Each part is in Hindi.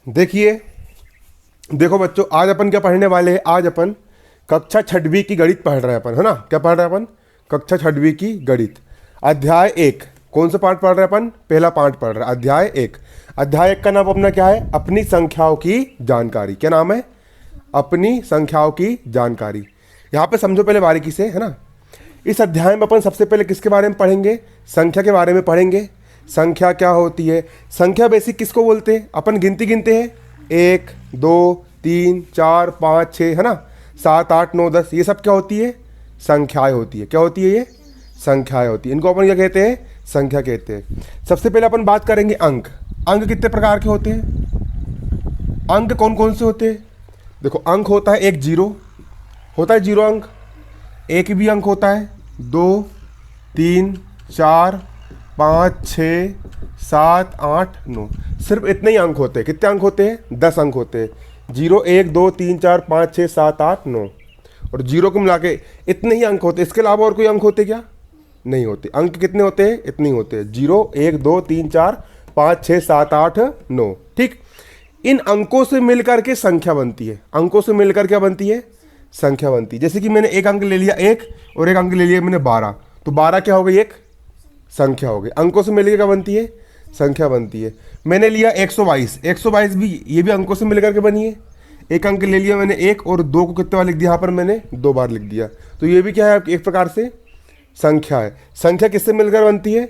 देखिए, देखो बच्चों, आज अपन क्या पढ़ने वाले हैं। आज अपन कक्षा छठवीं की गणित पढ़ रहे हैं अपन, है ना। क्या पढ़ रहे हैं अपन? कक्षा छठवीं की गणित, अध्याय 1। कौन सा पाठ पढ़ रहे हैं अपन? पहला पाठ पढ़ रहे हैं, अध्याय 1। अध्याय 1 का नाम अपना क्या है? अपनी संख्याओं की जानकारी। क्या नाम है? अपनी संख्याओं की जानकारी। यहाँ पे समझो पहले बारीकी से, है ना। इस अध्याय में अपन सबसे पहले किसके बारे में पढ़ेंगे? संख्या के बारे में पढ़ेंगे। संख्या क्या होती है? संख्या बेसिक किसको बोलते हैं? अपन गिनती गिनते हैं, 1 2 3 4 5 6, है ना, 7 8 9 10। ये सब क्या होती है? संख्याएं होती है। क्या होती है ये? संख्याएं होती है। इनको अपन क्या कहते हैं? संख्या कहते हैं। सबसे पहले अपन बात करेंगे अंक। अंक कितने प्रकार के होते हैं? अंक कौन कौन से होते हैं? देखो, अंक होता है एक जीरो, होता है जीरो अंक। एक भी अंक होता है 2 3 4 5 6 7 8 9। सिर्फ इतने ही अंक होते हैं। कितने अंक होते हैं? 10 अंक होते हैं। 0 1 2 3 4 5 6 7 8 9, और जीरो को मिला के इतने ही अंक होते हैं। इसके अलावा और कोई अंक होते क्या? नहीं होते। अंक कितने होते हैं? इतने ही होते हैं। 0 1 2 3 4 5 6 7 8 9। ठीक, इन अंकों से मिलकर के संख्या बनती है। अंकों से मिलकर क्या बनती है? संख्या बनती है। जैसे कि मैंने एक अंक ले लिया 1, और एक अंक ले लिया मैंने 12, तो 12 क्या हो गई? एक संख्या हो गई। अंकों से मिलकर क्या बनती है? संख्या बनती है। मैंने लिया 122, 122 भी, ये भी अंकों से मिलकर के बनी है। एक अंक ले लिया मैंने 1, और 2 को कितने बार लिख दिया? यहाँ पर मैंने 2 बार लिख दिया, तो ये भी क्या है? एक प्रकार से संख्या है। संख्या किससे मिलकर बनती है?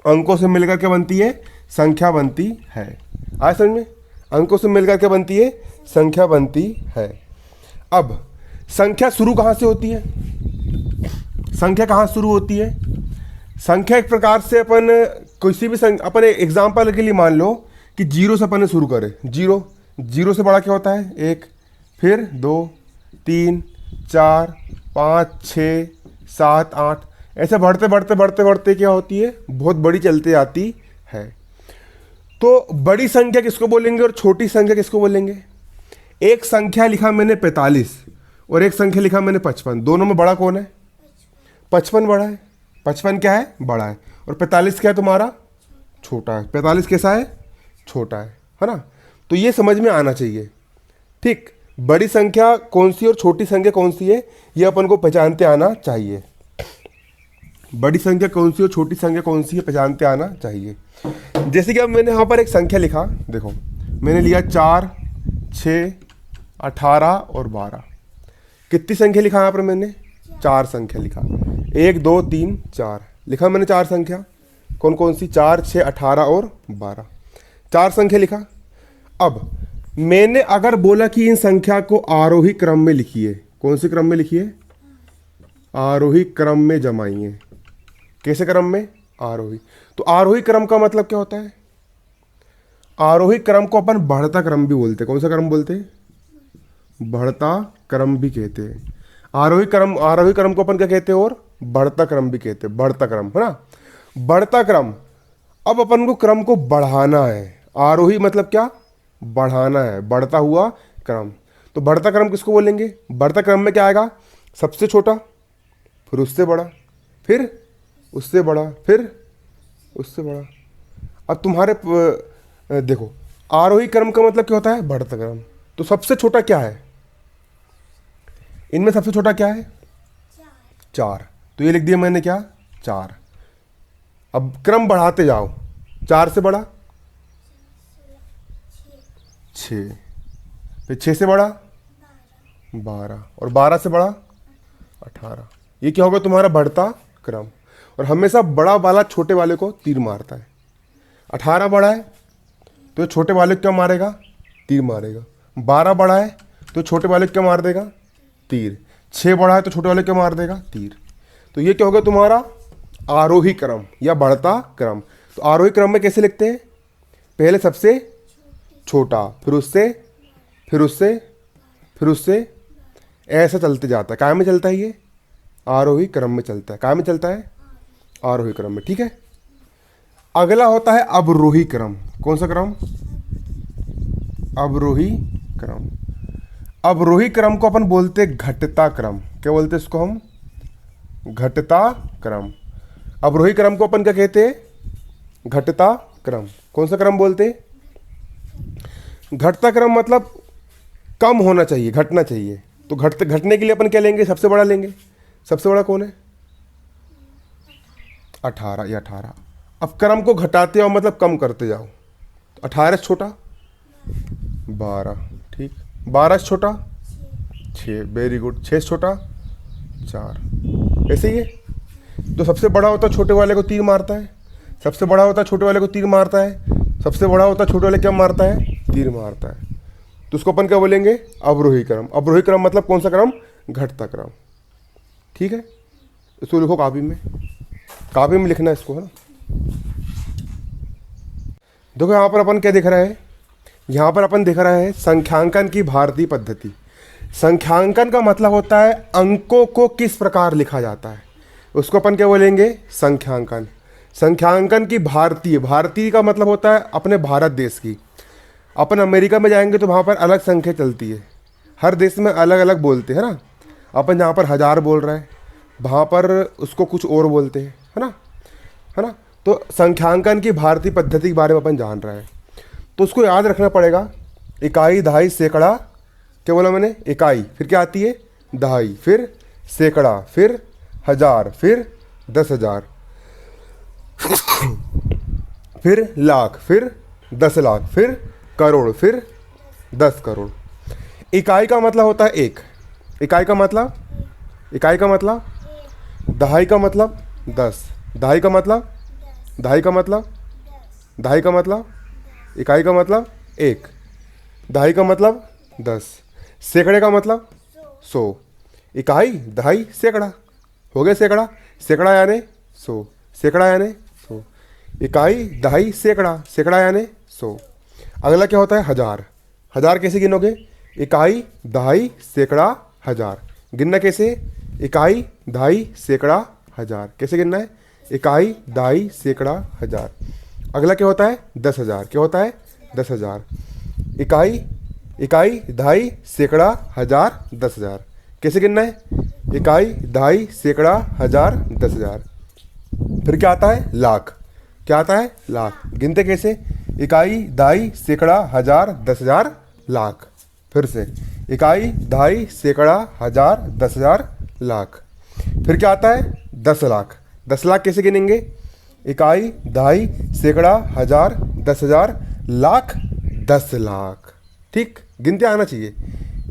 अंकों से मिलकर के बनती है, संख्या बनती है। आज समझ में? अंकों से मिलकर के बनती है, संख्या बनती है। अब संख्या शुरू कहाँ से होती है? संख्या कहाँ शुरू होती है? संख्या एक प्रकार से अपन किसी भी अपन एग्जाम्पल के लिए मान लो कि जीरो से अपन ने शुरू करें। जीरो, जीरो से बड़ा क्या होता है? 1, फिर 2 3 4 5 6 7 8, ऐसे बढ़ते बढ़ते बढ़ते बढ़ते क्या होती है? बहुत बड़ी चलती जाती है। तो बड़ी संख्या किसको बोलेंगे और छोटी संख्या किसको बोलेंगे? एक संख्या लिखा मैंने 45, और एक संख्या लिखा मैंने 55। दोनों में बड़ा कौन है? 55 बड़ा है। 55 क्या है? बड़ा है। और 45 क्या है तुम्हारा? छोटा है। 45 कैसा है? छोटा है ना। तो ये समझ में आना चाहिए। ठीक, बड़ी संख्या कौन सी और छोटी संख्या कौन सी है, ये अपन को पहचानते आना चाहिए। बड़ी संख्या कौन सी और छोटी संख्या कौन सी है, पहचानते आना चाहिए। जैसे कि अब मैंने यहाँ पर एक संख्या लिखा, देखो मैंने लिया 4 6 18 और 12। कितनी संख्या लिखा यहाँ पर मैंने? 4 संख्या लिखा। 1 2 3 4 लिखा मैंने, 4 संख्या। कौन कौन सी? 4 6 18 और 12, 4 संख्या लिखा। अब मैंने अगर बोला कि इन संख्या को आरोही क्रम में लिखिए, कौन से क्रम में लिखिए? आरोही क्रम में जमाइए। कैसे क्रम में? आरोही। तो आरोही क्रम का मतलब क्या होता है? आरोही क्रम को अपन बढ़ता क्रम भी बोलते हैं। कौन सा क्रम बोलते हैं? बढ़ता क्रम भी कहते हैं। आरोही क्रम को अपन क्या कहते हैं? और बढ़ता क्रम भी कहते हैं। बढ़ता क्रम, है ना, बढ़ता क्रम। अब अपन को क्रम को बढ़ाना है। आरोही मतलब क्या? बढ़ाना है, बढ़ता हुआ क्रम। तो बढ़ता क्रम किसको बोलेंगे? बढ़ता क्रम में क्या आएगा? सबसे छोटा, फिर उससे बड़ा, फिर उससे बड़ा, फिर उससे बड़ा। अब तुम्हारे देखो, आरोही क्रम का मतलब क्या होता है? बढ़ता क्रम। तो सबसे छोटा क्या है इनमें? सबसे छोटा क्या है? 4। तो ये लिख दिया मैंने, क्या? 4। अब क्रम बढ़ाते जाओ। 4 से बड़ा 6, फिर 6 से बड़ा 12, और 12 से बड़ा 18। ये क्या होगा? तुम्हारा बढ़ता क्रम। और हमेशा बड़ा वाला छोटे वाले को तीर मारता है। 18 बड़ा है तो छोटे वाले को क्या मारेगा? तीर मारेगा। 12 बड़ा है तो छोटे वाले को क्या मार देगा? तीर। 6 बड़ा है तो छोटे वाले को क्या मार देगा? तीर। तो ये क्या होगा? तुम्हारा आरोही क्रम या बढ़ता क्रम। तो आरोही क्रम में कैसे लिखते हैं? पहले सबसे छोटा, फिर उससे, फिर उससे, फिर उससे, ऐसा चलते जाता है। काय में चलता है? ये आरोही क्रम में चलता है। काय में चलता है? आरोही क्रम में। ठीक है। अगला होता है अवरोही क्रम। कौन सा क्रम? अवरोही क्रम। अवरोही क्रम को अपन बोलते घटता क्रम। क्या बोलते इसको हम? घटता क्रम। अवरोही क्रम को अपन क्या कहते हैं? घटता क्रम। कौन सा क्रम बोलते? घटता क्रम मतलब कम होना चाहिए, घटना चाहिए। तो घटने के लिए अपन क्या लेंगे, सबसे बड़ा लेंगे। सबसे बड़ा कौन है? 18, ये 18। अब क्रम को घटाते जाओ मतलब कम करते जाओ। 18 से छोटा 12, ठीक। 12 से छोटा 6, वेरी गुड। 6 से छोटा 4, ऐसे ही है। तो सबसे बड़ा होता है छोटे वाले को तीर मारता है, सबसे बड़ा होता है छोटे वाले को तीर मारता है, सबसे बड़ा होता है छोटे वाले क्या मारता है? तीर मारता है। तो उसको अपन क्या बोलेंगे? अवरोही क्रम। अवरोही क्रम मतलब कौन सा क्रम? घटता क्रम, ठीक है। इसको लिखो कॉपी में, कॉपी में लिखना है इसको, है ना। देखो यहाँ पर अपन क्या दिख रहा है, यहाँ पर अपन दिख रहा है संख्यांकन की भारतीय पद्धति। संख्यांकन का मतलब होता है अंकों को किस प्रकार लिखा जाता है, उसको अपन क्या बोलेंगे? संख्यांकन। संख्यांकन की भारतीय, भारतीय का मतलब होता है अपने भारत देश की। अपन अमेरिका में जाएंगे तो वहाँ पर अलग संख्या चलती है, हर देश में अलग अलग बोलते हैं ना। अपन जहाँ पर 1000 बोल रहे हैं वहाँ पर उसको कुछ और बोलते हैं, है ना, है ना। तो संख्यांकन की भारतीय पद्धति के बारे में अपन जान रहे हैं, तो उसको याद रखना पड़ेगा। इकाई, दहाई, सैकड़ा, क्या बोला मैंने? इकाई, फिर क्या आती है? दहाई, फिर सैकड़ा, फिर 1000, फिर 10,000, फिर लाख, फिर 10 लाख, फिर करोड़, फिर 10 करोड़। इकाई का मतलब होता है एक। इकाई का मतलब, इकाई का मतलब, दहाई का मतलब 10, दहाई का मतलब, दहाई का मतलब, दहाई का मतलब, इकाई का मतलब एक, दहाई का मतलब 10, सैकड़े का मतलब 100। इकाई, दहाई, सैकड़ा, हो गया सैकड़ा। सैकड़ा यानी 100, सैकड़ा यानी 100। इकाई, दहाई, सैकड़ा, सैकड़ा यानी 100। अगला क्या होता है? 1000। 1000 कैसे गिनोगे? इकाई, दहाई, सैकड़ा, 1000। गिनना कैसे? इकाई, दहाई, सैकड़ा, 1000। कैसे गिनना है? इकाई, दहाई, सैकड़ा, 1000। अगला क्या होता है? 10,000। क्या होता है? 10,000। इकाई, इकाई, दहाई, सैकड़ा, 1000, 10,000। कैसे गिनना है? इकाई, दहाई, सैकड़ा, 1000, 10,000। फिर क्या आता है? लाख। क्या आता है? लाख। गिनते कैसे? इकाई, दहाई, सैकड़ा, 1000, 10,000, लाख। फिर से इकाई, दहाई, सैकड़ा, 1000, 10,000, लाख। फिर क्या आता है? 10 लाख। 10 लाख कैसे गिनेंगे? इकाई, दहाई, सैकड़ा, 1000, 10,000, लाख, 10 लाख। ठीक, गिनते आना चाहिए।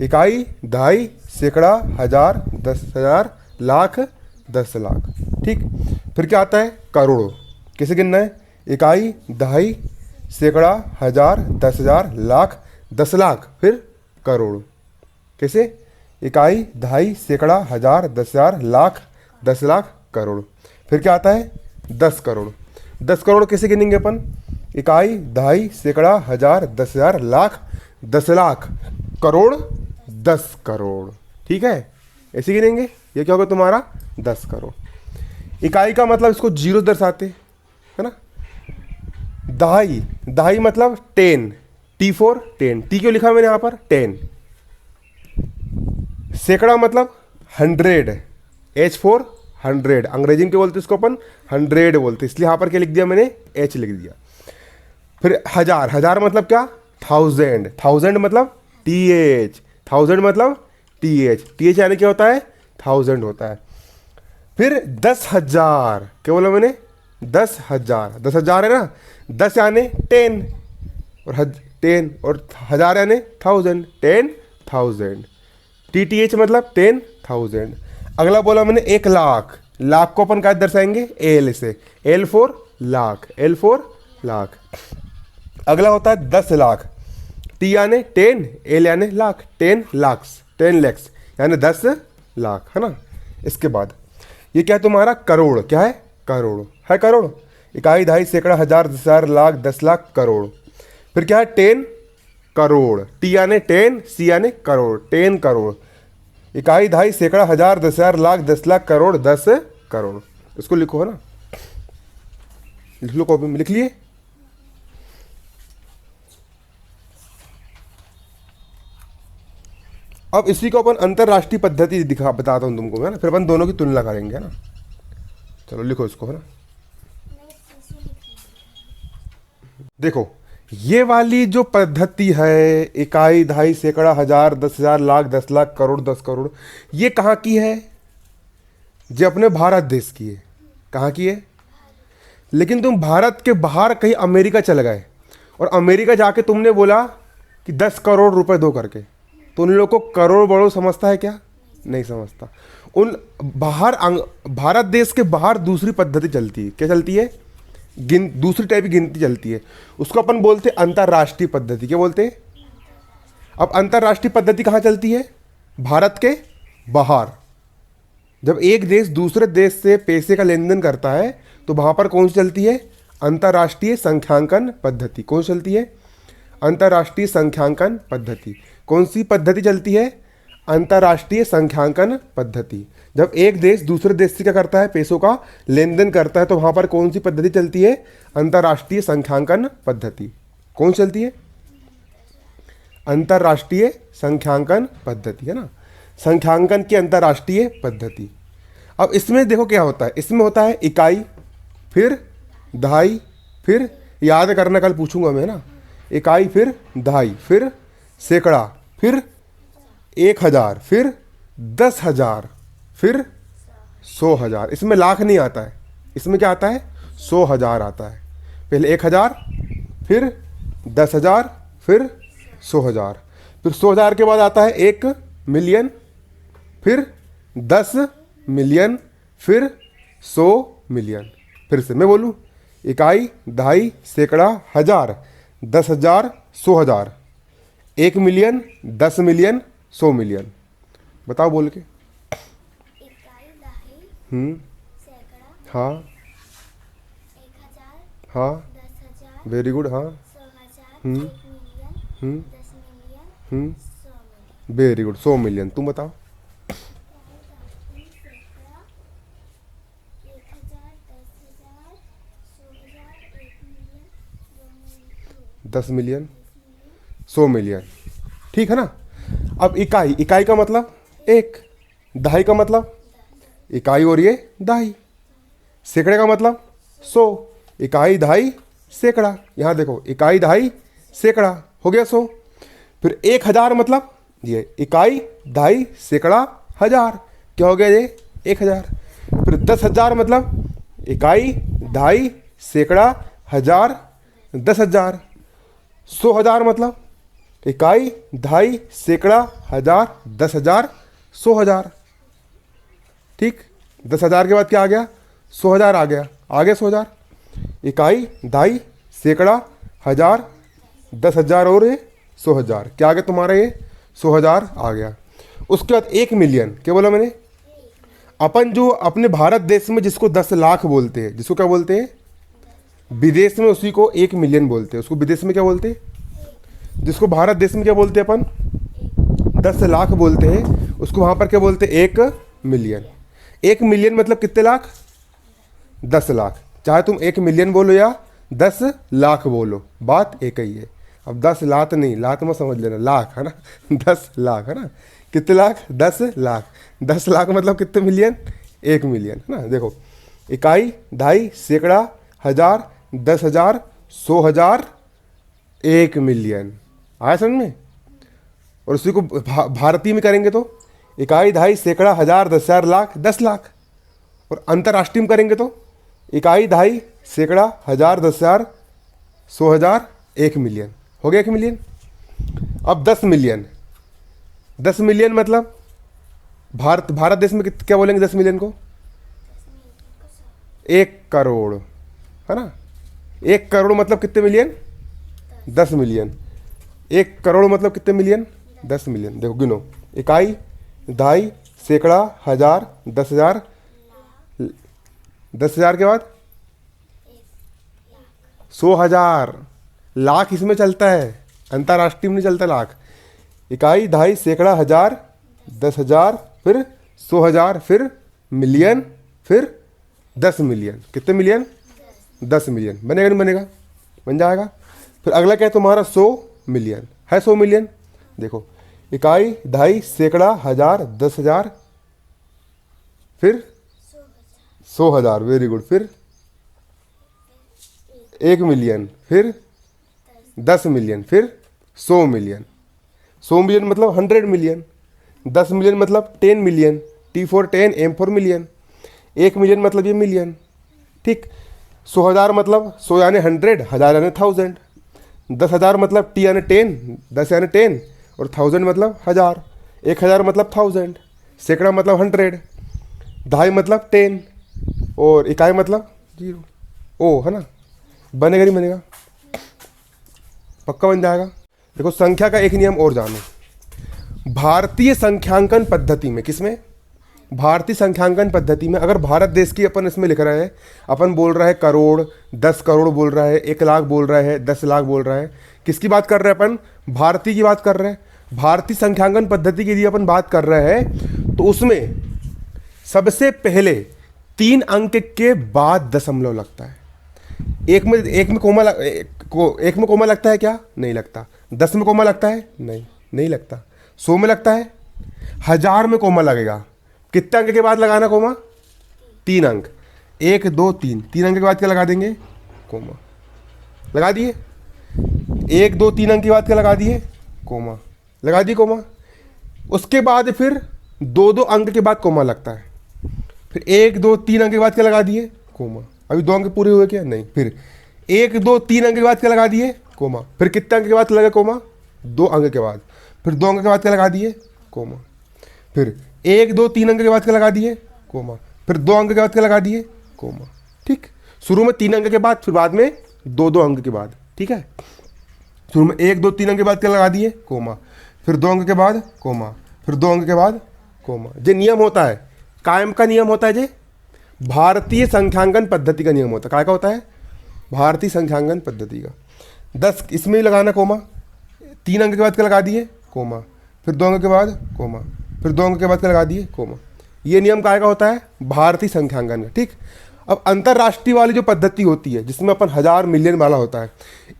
इकाई, दहाई, सैकड़ा, 1000, 10,000, लाख, 10 लाख। ठीक। फिर क्या आता है? करोड़। कैसे गिनना है? इकाई, दहाई, सैकड़ा, 1000, 10,000, लाख, 10 लाख, फिर करोड़। कैसे? इकाई, दहाई, सैकड़ा, 1000, 10,000, लाख, 10 लाख, करोड़। फिर क्या आता है? 10 करोड़। 10 करोड़ कैसे गिनेंगे अपन? इकाई, दहाई, सैकड़ा, 1000, 10,000, लाख, 10 लाख, करोड़, 10 करोड़। ठीक है, ऐसे गिनेंगे। ये क्या होगा तुम्हारा? 10 करोड़। इकाई का मतलब इसको जीरो दर्शाते, है ना। दहाई, दहाई मतलब 10, T for 10। टी क्यों लिखा मैंने यहाँ पर? 10। सैकड़ा मतलब 100, H for 100। अंग्रेजी में क्या बोलते हैं इसको अपन? 100 बोलते हैं, इसलिए यहाँ पर क्या लिख दिया मैंने? H लिख दिया। फिर 1000, 1000 मतलब क्या? 1000, 1000 मतलब TH, 1000 मतलब TH, TH यानी क्या होता है? 1000 होता है। फिर 10,000, क्या बोला मैंने? 10,000, 10,000 है ना। 10 यानी 10 और 10 और 1000 यानी 1000, 10,000। TTH मतलब 10,000। अगला बोला मैंने 1 लाख। लाख को अपन क्या दर्शाएंगे? L से, L for lakh, L for lakh. अगला होता है 10 लाख। T यानी 10, L यानी लाख, 10 लाख्स, 10 लैक्स यानी 10 लाख, है ना। इसके बाद ये क्या है तुम्हारा? करोड़। क्या है? करोड़ है। करोड़, इकाई, दहाई, सैकड़ा, 1000, 10,000, लाख, 10 लाख, करोड़। फिर क्या है? 10 करोड़। T यानी 10, C यानी करोड़, 10 करोड़। इकाई, दहाई, सैकड़ा, 1000, 10,000, लाख, 10 लाख, करोड़, 10 करोड़। इसको लिखो, है ना, लिख लो कॉपी में। लिख लिए? अब इसी को अपन अंतरराष्ट्रीय पद्धति दिखा बताता हूँ तुमको, है ना, फिर अपन दोनों की तुलना करेंगे, है ना। चलो लिखो इसको, है ना। देखो ये वाली जो पद्धति है, इकाई, दहाई, सैकड़ा, हजार, 10,000, लाख, 10 लाख, करोड़, 10 करोड़, ये कहाँ की है? जो अपने भारत देश की है। कहाँ की है? लेकिन तुम भारत के बाहर कहीं अमेरिका चले गए और अमेरिका जाके तुमने बोला कि 10 करोड़ रुपए दो करके, तो उन लोगों को करोड़ बड़ों समझता है क्या? नहीं समझता। उन बाहर भारत देश के बाहर दूसरी पद्धति चलती है। क्या चलती है? दूसरी टाइप की गिनती चलती है। उसको अपन बोलते हैं अंतर्राष्ट्रीय पद्धति। क्या बोलते हैं? अब अंतर्राष्ट्रीय पद्धति कहाँ चलती है? भारत के बाहर। जब एक देश दूसरे देश से पैसे का लेन देन करता है तो वहाँ पर कौन सी चलती है? अंतर्राष्ट्रीय संख्यांकन पद्धति। कौन सी चलती है? अंतर्राष्ट्रीय संख्यांकन पद्धति। कौन सी पद्धति चलती है? अंतर्राष्ट्रीय संख्यांकन पद्धति। जब एक देश दूसरे देश से क्या करता है? पैसों का लेन देन करता है, तो वहाँ पर कौन सी पद्धति चलती है? अंतर्राष्ट्रीय संख्यांकन पद्धति। कौन सी चलती है? अंतर्राष्ट्रीय संख्यांकन पद्धति, है ना। संख्यांकन की अंतर्राष्ट्रीय पद्धति। अब इसमें देखो क्या होता है। इसमें होता है इकाई, फिर दहाई, फिर याद करना, कल पूछूंगा मैं, ना। इकाई, फिर दहाई, फिर सैकड़ा, फिर 1,000, फिर 10,000, फिर 100,000। इसमें लाख नहीं आता है। इसमें क्या आता है? 100,000 आता है। पहले 1,000, फिर 10,000, फिर 100,000, फिर 100,000 के बाद आता है 1,000,000, फिर 10,000,000, फिर 100,000,000। फिर से मैं बोलूँ, इकाई, दहाई, सैकड़ा, हजार, 10,000, 100,000, 1,000,000, 10,000,000, 100,000,000। बताओ बोल के। इकाई, दहाई, सैकड़ा, हाँ 1,000, हाँ 10,000, वेरी गुड। हाँ 100,000, 1,000,000, 10,000,000, 100,000,000। Very good. 100,000,000। तुम बताओ। इकाई, दहाई, सैकड़ा, 1,000, 10,000, 100,000, 1,000,000, 2,000,000, 10,000,000, 100,000,000। ठीक है ना। अब इकाई, इकाई का मतलब एक, दहाई का मतलब इकाई और ये दहाई, सैकड़े का मतलब 100, इकाई, दहाई, सैकड़ा। यहाँ देखो, इकाई, दहाई, सैकड़ा, हो गया 100। फिर 1,000 मतलब ये इकाई, दहाई, सैकड़ा, हजार, क्या हो गया ये? 1,000। फिर 10,000 मतलब इकाई, दहाई, सैकड़ा, हजार, 10,000। 100,000 मतलब इकाई, दहाई, सैकड़ा, हजार, 10,000, 100,000। ठीक। 10,000 के बाद क्या आ गया? 100,000 आ गया। आ गया 100,000। इकाई, दहाई, सैकड़ा, हजार, 10,000 और ये 100,000। क्या आ गया तुम्हारा? ये 100,000 आ गया। उसके बाद 1,000,000। क्या बोला मैंने? अपन जो अपने भारत देश में जिसको 10 लाख बोलते हैं, जिसको क्या बोलते हैं? विदेश में उसी को 1,000,000 बोलते हैं। उसको विदेश में क्या बोलते हैं? जिसको भारत देश में क्या बोलते हैं अपन? 10 लाख बोलते हैं। उसको वहाँ पर क्या बोलते हैं? 1,000,000। 1,000,000 मतलब कितने लाख? 10 लाख। चाहे तुम 1,000,000 बोलो या 10 लाख बोलो, बात एक ही है। अब 10 लाख नहीं, लाख मत समझ लेना, लाख, है ना। 10 लाख, है ना। कितने लाख? 10 लाख। 10 लाख मतलब कितने मिलियन? 1,000,000, है ना। देखो, इकाई, दहाई, सैकड़ा, हजार, 10,000, 100,000, 1,000,000। आया समझ में? और उसी को भारतीय में करेंगे तो इकाई, दहाई, सैकड़ा, हजार, 10,000, लाख, 10 लाख। और अंतर्राष्ट्रीय में करेंगे तो इकाई, दहाई, सैकड़ा, हजार, 10,000, 100,000, 1,000,000। हो गया 1,000,000। अब 10,000,000। 10,000,000 मतलब भारत देश में क्या बोलेंगे 10,000,000 को? 1 करोड़, है ना। 1 करोड़ मतलब कितने मिलियन? 10,000,000। 1 करोड़ मतलब कितने मिलियन? 10,000,000। देखो गिनो, इकाई, दहाई, सैकड़ा, हजार, 10,000, 10,000 के बाद 100,000। लाख इसमें चलता है, अंतर्राष्ट्रीय में नहीं चलता लाख। इकाई, दहाई, सैकड़ा, हजार, 10,000, फिर 100,000, फिर मिलियन, फिर 10,000,000। कितने मिलियन? 10,000,000। बनेगा नहीं बनेगा? बन जाएगा। फिर अगला क्या है तुम्हारा? 100,000,000 है। 100,000,000 देखो, इकाई, दहाई, सैकड़ा, हजार, 10,000, फिर 100,000, वेरी गुड। फिर 1,000,000, फिर 10 मिलियन, फिर 100 मिलियन, 100 मिलियन मतलब 100 मिलियन, 10 मिलियन मतलब 10 million, T for 10, M for million, 1 million मतलब ये मिलियन, ठीक। 100,000 मतलब 100 यानी 100, 1000 यानी 1000, 10,000 मतलब T यानी 10, 10 यानी 10, और 1000 मतलब 1000, 1000 मतलब 1000, सैकड़ा मतलब 100, दहाई मतलब 10, और इकाई मतलब 0। ओ है ना, बनेगा नहीं बनेगा? पक्का बन जाएगा। देखो संख्या का एक नियम और जानो। भारतीय संख्यांकन पद्धति में, किसमें? भारतीय संख्यांकन पद्धति में अगर भारत देश की अपन इसमें लिख रहे हैं, अपन बोल रहा है करोड़, 10 करोड़ बोल रहा है, 1 लाख बोल रहा है, 10 लाख बोल रहा है, किसकी बात कर रहे हैं अपन? भारतीय की बात कर रहे हैं। भारतीय संख्यांकन पद्धति की यदि अपन बात कर रहे हैं तो उसमें सबसे पहले 3 अंक के बाद दशमलव लगता है। एक में कोमा लगता है क्या? नहीं लगता। 10 में कोमा लगता है? नहीं लगता। 100 में लगता है? 1000 में कोमा लगेगा। कितने अंक के बाद लगाना कोमा? 3 अंक, 1 2 3, 3 अंक के बाद क्या लगा देंगे? कोमा। लगा दिए? 1 2 3 अंक के बाद क्या लगा दिए? कोमा। लगा दिए कोमा। उसके बाद फिर 2 2 अंक के बाद कोमा लगता है। फिर 1 2 3 अंक के बाद क्या लगा दिए? कोमा। अभी 2 अंक पूरे हुए क्या? नहीं। फिर 1 2 3 अंक के बाद क्या लगा दिए? कोमा। फिर कितने अंक के बाद लगा कोमा? 2 अंक के बाद। फिर 2 अंक के बाद क्या लगा दिए? कोमा। फिर 1 2 3 अंक के बाद क्या लगा दिए? कोमा। फिर 2 अंक के बाद क्या लगा दिए? कोमा। ठीक। शुरू में 3 अंक के बाद, फिर बाद में 2 2 अंक के बाद। ठीक है। शुरू में 1 2 3 अंक के बाद क्या लगा दिए? कोमा। फिर 2 अंक के बाद कोमा। फिर 2 अंक के बाद कोमा। ये नियम होता है, कायम का नियम होता है। जे भारतीय संख्यांकन पद्धति का नियम होता है। काय का होता है? भारतीय संख्यांकन पद्धति का। 10 इसमें भी लगाना कोमा। 3 अंक के बाद क्या लगा दिए? कोमा। फिर 2 अंक के बाद कोमा। फिर 2 अंक के बाद क्या लगा दिए? कोमा। ये नियम काय का होता है? भारतीय संख्यांकन का। ठीक। अब अंतरराष्ट्रीय वाली जो पद्धति होती है जिसमें अपन 1000 मिलियन वाला होता है,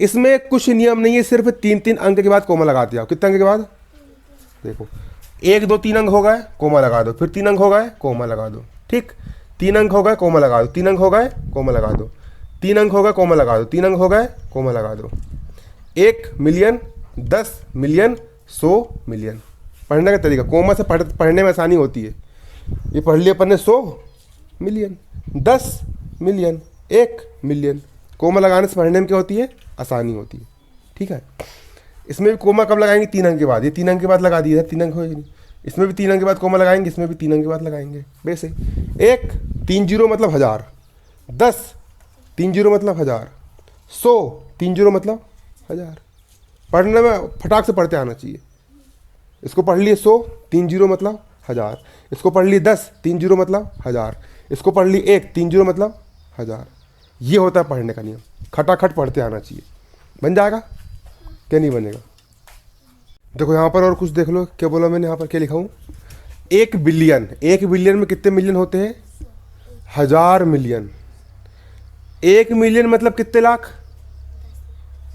इसमें कुछ नियम नहीं है, सिर्फ 3 अंक के बाद कोमा लगा दिया। कितने अंक के बाद? देखो 1 2 3 अंक हो गए, कोमा लगा दो। फिर 3 अंक हो गए, कोमा लगा दो। ठीक। 3 अंक हो गए, कोमा लगा दो। 3 अंक हो गए, कोमा लगा दो। 3 अंक हो गए, कोमा लगा दो। 3 अंक हो गए, कोमा लगा दो। 1 मिलियन, 10 मिलियन, 100 मिलियन। पढ़ने का तरीका, कोमा से पढ़ने में आसानी होती है। ये पढ़ लिया अपन ने 100 मिलियन, 10 मिलियन, 1 मिलियन। कोमा लगाने से पढ़ने में क्या होती है? आसानी होती है। ठीक है। इसमें भी कोमा कब लगाएंगे? 3 अंक के बाद। ये 3 अंक के बाद लगा दिए, 3 अंक हो नहीं। इसमें भी 3 अंक के बाद कोमा लगाएंगे, इसमें भी 3 अंक के बाद लगाएंगे। बेस है। 1 3 0 मतलब 1000, 10 3 0 मतलब 1000, 100 3 0 मतलब 1000। पढ़ने में फटाक से पढ़ते आना चाहिए। इसको पढ़ लिए 100 3 0 मतलब 1000, इसको पढ़ लिए 10 3 0 मतलब 1000, इसको पढ़ लिए 1 3 0 मतलब 1000। ये होता है पढ़ने का नियम। खटाखट पढ़ते आना चाहिए। बन जाएगा क्या? नहीं बनेगा। देखो यहाँ पर और कुछ देख लो। क्या बोला मैंने? यहाँ पर क्या लिखा हूँ? 1 बिलियन। 1 बिलियन में कितने मिलियन होते हैं? 1000 मिलियन। 1 मिलियन मतलब कितने लाख?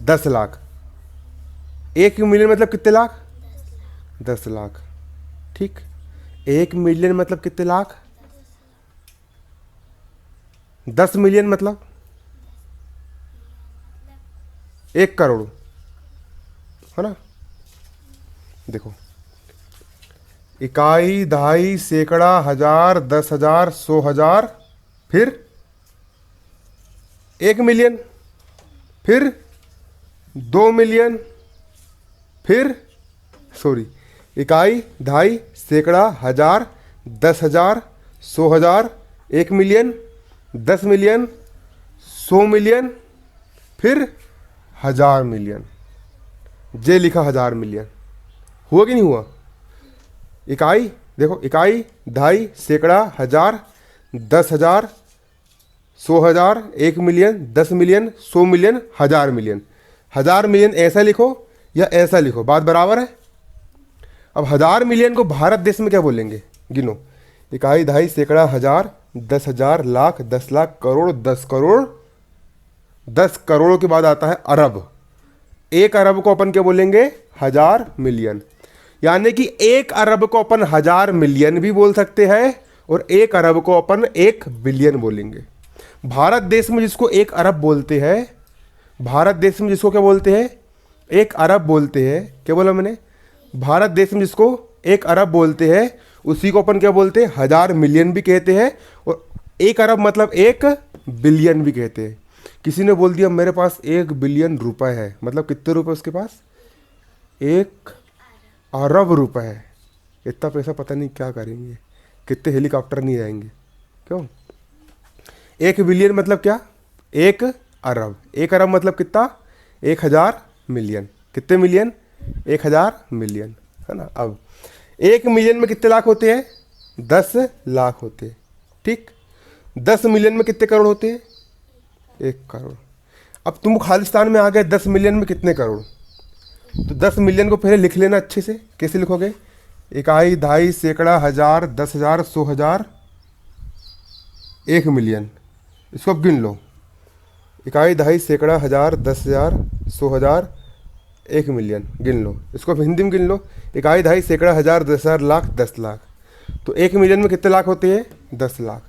10 लाख। 1 मिलियन मतलब कितने लाख? 10 लाख। ठीक। 1 मिलियन मतलब कितने लाख? 10 मिलियन मतलब 1 करोड़, है ना? देखो, इकाई, दहाई, सैकड़ा, 1000, 10,000, 100,000, फिर 1 मिलियन, फिर 2 मिलियन, फिर इकाई, दहाई, सैकड़ा, 1000, 10,000, 100,000, 1 मिलियन, 10 मिलियन, 100 मिलियन, फिर 1000 मिलियन। जे लिखा 1000 मिलियन। हुआ कि नहीं हुआ? इकाई देखो, इकाई, दहाई, सैकड़ा, 1000, 10,000, 100,000, 1 million, 10 million, 100 million, 1000 million. 1000 million ऐसा लिखो या ऐसा लिखो, बात बराबर है। अब 1000 मिलियन को भारत देश में क्या बोलेंगे? गिनो। इकाई, दहाई, सैकड़ा, 1000, 10,000, लाख, 10 लाख, करोड़, 10 करोड़। 10 करोड़ के बाद आता है अरब। 1 अरब को अपन क्या बोलेंगे? 1000 मिलियन। यानी कि 1 अरब को अपन 1000 मिलियन भी बोल सकते हैं और 1 अरब को अपन 1 बिलियन बोलेंगे। भारत देश में जिसको 1 अरब बोलते हैं, भारत देश में जिसको क्या बोलते हैं? एक अरब बोलते हैं, क्या बोला मैंने, भारत देश में जिसको एक अरब बोलते हैं उसी को अपन क्या बोलते हैं, 1000 मिलियन भी कहते हैं, और एक अरब मतलब 1 बिलियन भी कहते हैं। किसी ने बोल दिया मेरे पास 1 बिलियन रुपए है, मतलब कितने रुपए उसके पास, 1 अरब रुपए है। इतना पैसा पता नहीं क्या करेंगे, कितने हेलीकॉप्टर नहीं जाएंगे, क्यों। 1 बिलियन मतलब क्या, 1 अरब। 1 अरब मतलब कितना, 1000 मिलियन। कितने मिलियन, 1000 मिलियन, है ना। अब 1 मिलियन में कितने लाख होते हैं, 10 लाख होते हैं, ठीक। 10 मिलियन में कितने करोड़ होते हैं, 1 करोड़। अब तुम खालिस्तान में आ गए, 10 मिलियन में कितने करोड़, तो 10 मिलियन को पहले लिख लेना अच्छे से। कैसे लिखोगे, इकाई, दहाई, सैकड़ा, हजार, 10,000, 100,000, 1 मिलियन। इसको अब गिन लो, इकाई, दहाई, सैकड़ा, हजार, 10,000, 100,000, 1 मिलियन। गिन लो इसको, हिंदी में गिन लो, इकाई, दहाई, सैकड़ा, हजार, 10,000, लाख, 10 लाख। तो 1 मिलियन में कितने लाख होते हैं, 10 लाख।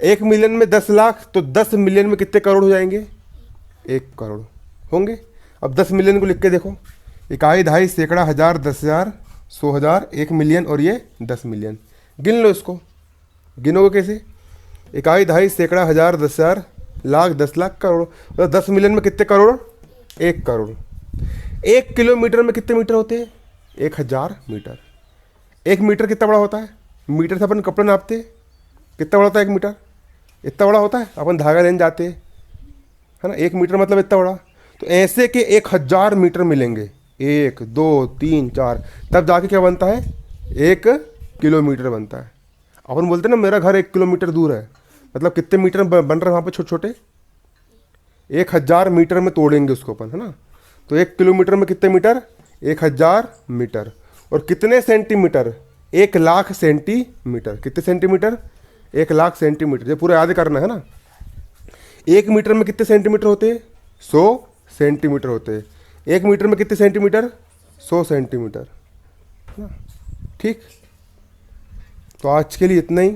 1 मिलियन में 10 लाख, तो 10 मिलियन में कितने करोड़ हो जाएंगे, 1 करोड़ होंगे। अब 10 मिलियन को लिख के देखो, इकाई, दहाई, सैकड़ा, हजार, 10,000, 100,000, 1 मिलियन, और ये 10 मिलियन। गिन लो इसको, गिनोगे कैसे, इकाई, दहाई, सैकड़ा, हजार, 10,000, लाख, 10 लाख, करोड़। तो 10 मिलियन में कितने करोड़, 1 करोड़। 1 किलोमीटर में कितने मीटर होते हैं, 1000 मीटर। 1 मीटर कितना बड़ा होता है, मीटर से अपन कपड़ा नापते हैं, कितना बड़ा होता है 1 मीटर, इतना बड़ा होता है। अपन धागा लेने जाते हैं, है ना, 1 मीटर मतलब इतना बड़ा। तो ऐसे के 1000 मीटर मिलेंगे, 1 2 3 4, तब जाके क्या बनता है, 1 किलोमीटर बनता है। अपन बोलते हैं ना मेरा घर 1 किलोमीटर दूर है, मतलब कितने मीटर बन रहे हैं वहाँ पे छोटे छोटे, 1000 मीटर में तोड़ेंगे उसको अपन, है ना। तो 1 किलोमीटर में कितने मीटर, 1000 मीटर। और कितने सेंटीमीटर, 1 लाख सेंटीमीटर। कितने सेंटीमीटर, 1 लाख सेंटीमीटर। ये पूरा याद करना है ना। 1 मीटर में कितने सेंटीमीटर होते हैं, 100 सेंटीमीटर होते हैं। 1 मीटर में कितने सेंटीमीटर, 100 सेंटीमीटर, है ना। ठीक, तो आज के लिए इतना ही।